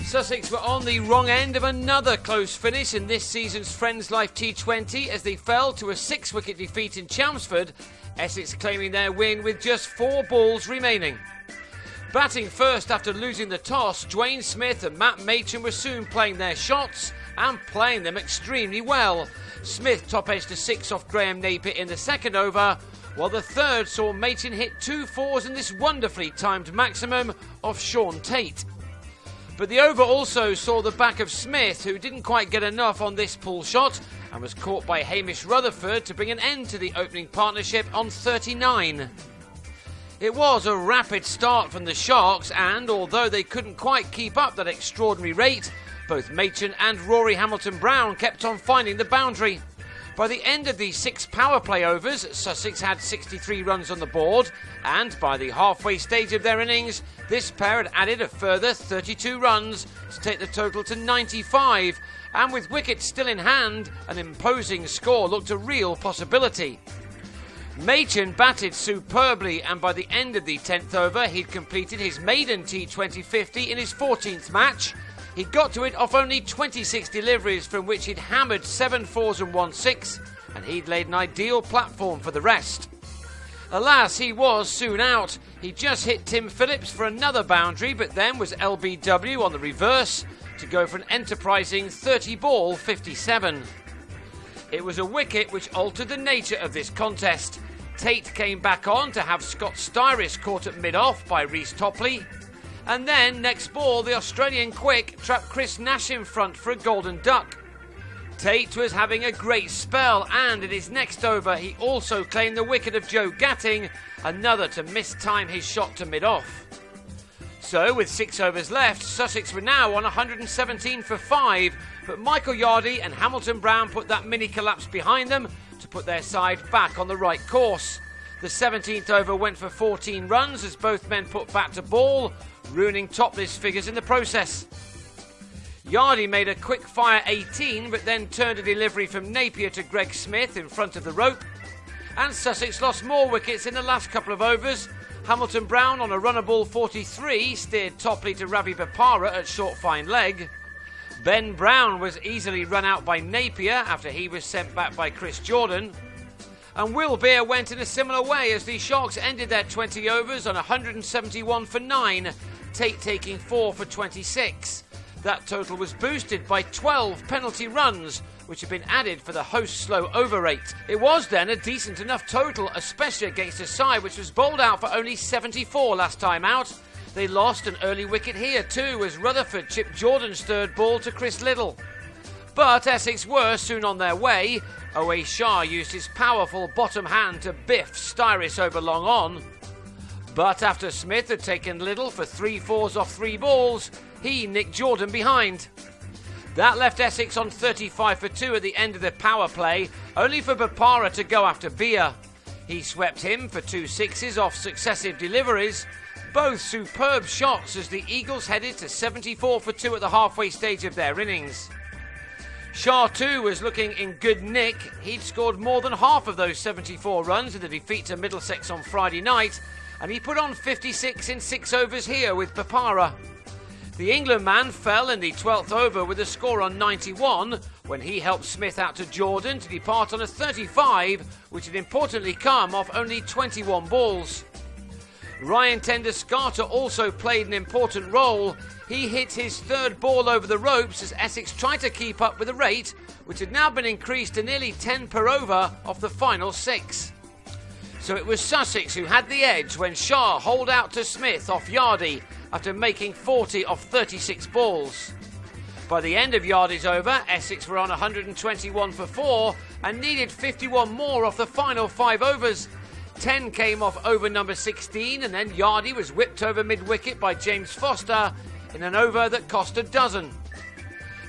Sussex were on the wrong end of another close finish in this season's Friends Life T20 as they fell to a 6-wicket defeat in Chelmsford, Essex claiming their win with just 4 balls remaining. Batting first after losing the toss, Dwayne Smith and Matt Machin were soon playing their shots and playing them extremely well. Smith top-edged a 6 off Graham Napier in the second over, while the third saw Machin hit 2 fours in this wonderfully timed maximum off Sean Tate. But the over also saw the back of Smith, who didn't quite get enough on this pull shot and was caught by Hamish Rutherford to bring an end to the opening partnership on 39. It was a rapid start from the Sharks and, although they couldn't quite keep up that extraordinary rate, both Machin and Rory Hamilton-Brown kept on finding the boundary. By the end of the 6 power play overs, Sussex had 63 runs on the board, and by the halfway stage of their innings, this pair had added a further 32 runs to take the total to 95, and with wickets still in hand, an imposing score looked a real possibility. Machin batted superbly, and by the end of the 10th over, he'd completed his maiden T20 50 in his 14th match. He got to it off only 26 deliveries, from which he'd hammered 7 fours and 1 6, and he'd laid an ideal platform for the rest. Alas, he was soon out. He just hit Tim Phillips for another boundary, but then was LBW on the reverse to go for an enterprising 30-ball 57. It was a wicket which altered the nature of this contest. Tate came back on to have Scott Styris caught at mid-off by Reece Topley. And then, next ball, the Australian quick trapped Chris Nash in front for a golden duck. Tate was having a great spell, and in his next over he also claimed the wicket of Joe Gatting, another to mistime his shot to mid-off. So, with 6 overs left, Sussex were now on 117 for 5, but Michael Yardie and Hamilton-Brown put that mini-collapse behind them to put their side back on the right course. The 17th over went for 14 runs as both men put bat to ball, ruining top list figures in the process. Yardie made a quick-fire 18, but then turned a delivery from Napier to Greg Smith in front of the rope. And Sussex lost more wickets in the last couple of overs. Hamilton-Brown on a runnable 43 steered Topley to Ravi Bopara at short fine leg. Ben Brown was easily run out by Napier after he was sent back by Chris Jordan. And Will Beer went in a similar way as the Sharks ended their 20 overs on 171 for 9, Tate taking 4 for 26. That total was boosted by 12 penalty runs, which had been added for the host's slow over rate. It was then a decent enough total, especially against a side which was bowled out for only 74 last time out. They lost an early wicket here too as Rutherford chipped Jordan's third ball to Chris Liddle. But Essex were soon on their way. O.A. Shah used his powerful bottom hand to biff Styris over long on. But after Smith had taken Liddle for 3 fours off 3 balls, he nicked Jordan behind. That left Essex on 35 for 2 at the end of the power play, only for Bopara to go after Beer. He swept him for 2 sixes off successive deliveries, both superb shots as the Eagles headed to 74 for 2 at the halfway stage of their innings. Shah too was looking in good nick. He'd scored more than half of those 74 runs in the defeat to Middlesex on Friday night, and he put on 56 in 6 overs here with Bopara. The England man fell in the 12th over with a score on 91 when he helped Smith out to Jordan to depart on a 35, which had importantly come off only 21 balls. Ryan Tender-Scarter also played an important role. He hit his 3rd ball over the ropes as Essex tried to keep up with the rate, which had now been increased to nearly 10 per over off the final 6. So it was Sussex who had the edge when Shah holed out to Smith off Yardie after making 40 off 36 balls. By the end of Yardie's over, Essex were on 121 for 4 and needed 51 more off the final 5 overs. 10 came off over number 16, and then Yardie was whipped over mid-wicket by James Foster in an over that cost a dozen.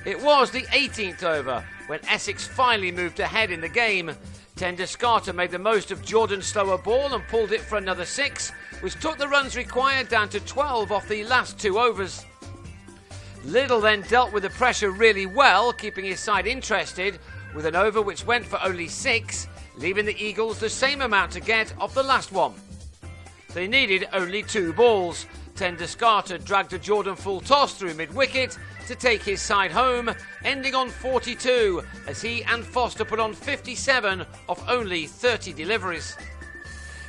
It was the 18th over when Essex finally moved ahead in the game. Tender-Scarter made the most of Jordan's slower ball and pulled it for another 6, which took the runs required down to 12 off the last 2 overs. Liddle then dealt with the pressure really well, keeping his side interested with an over which went for only 6, leaving the Eagles the same amount to get off the last one. They needed only 2 balls. Tender Scarter dragged a Jordan full toss through mid-wicket to take his side home, ending on 42 as he and Foster put on 57 of only 30 deliveries.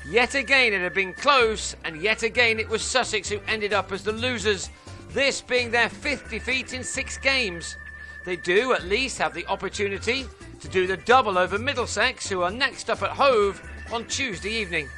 Yet again it had been close, and yet again it was Sussex who ended up as the losers, this being their 5th defeat in 6 games. They do at least have the opportunity to do the double over Middlesex, who are next up at Hove on Tuesday evening.